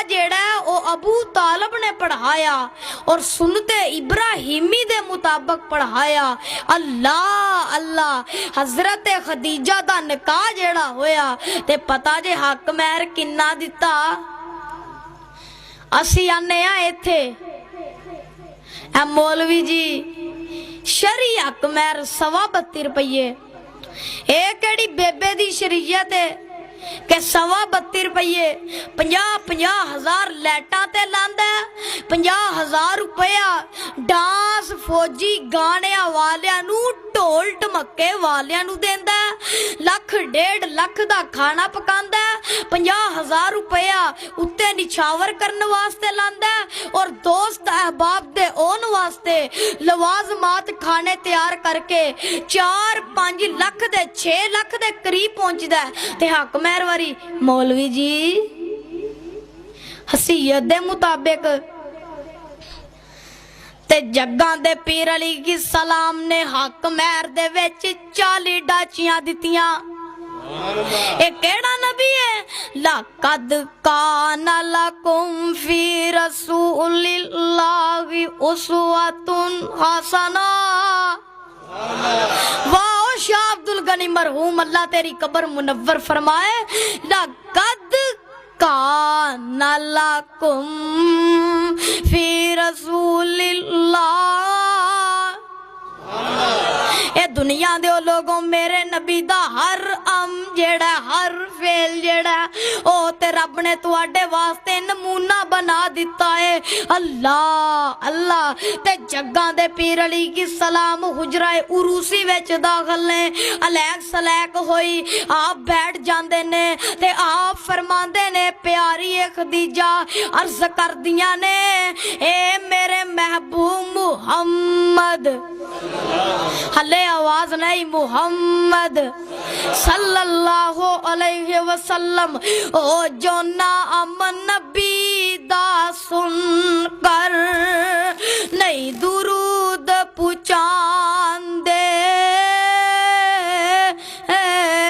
जेड़ा ओ अबू तालब ने पढ़ाया और सुनते इब्राहिमी दे मुताबिक पढ़ाया। अल्लाह अल्लाह हजरत खदीजा दा निकाह जेड़ा होया ते पता जे हक महर किन्ना दिता। असी आने इत्थे ए मौलवी जी शरी हक महर 32 रुपये। ए केड़ी बेबे दी शरीयत है कि 32 रुपये 50,000 लाइटां ते लांदा, 50,000 रुपया डांस फौजी गाने वालियां नू ढोल ढमके वालियां नू देंदा, 1.5 लाख दा खाना पकांदा, 50,000 रुपया उत्ते निछावर करने वास्ते लांदा और दोस्त अहबाब दे ओन वास्ते लवाजमात खाने तैयार करके 4-5 लाख दे 6 लाख दे करीब पहुंचदा ते हक मेहरबारी मौलवी जी हसीयत दे मुताबिक ते जग्गां दे पीर अली की सलाम ने हक महर दे विच 40 डाचियां दित्तियां। ए केड़ा नबी है? लक़द काना लकुम फी रसूलिल्लाहि उस्वतुन हसना। वाह शाह अब्दुल गनी मरहूम अल्लाह तेरी कब्र मुनव्वर फरमाए। लक़द काना लकुम फी रसूलिल्लाह। ए दुनिया दे लोगों मेरे नबी दा हर अम जेड़ा हर फेल जेड़ा ओ ते रब ने तुहाडे वास्ते नमूना बना दिता है। अल्लाह अल्लाह ते जग्गां दे पीर अली की सलाम हुजराए उरूसी विच दाखल ने। अलैक सलैक होई आप बैठ जांदे ने ते आप फरमांदे ने प्यारी ए खदीजा अर्ज करदियां ने ए मेरे महबूब मुहम्मद हले आवाज नहीं मुहम्मद सल्लल्लाहु अलैहि वसल्लम ओ जो नाम नबी दा सुन कर नहीं दुरूद पूछा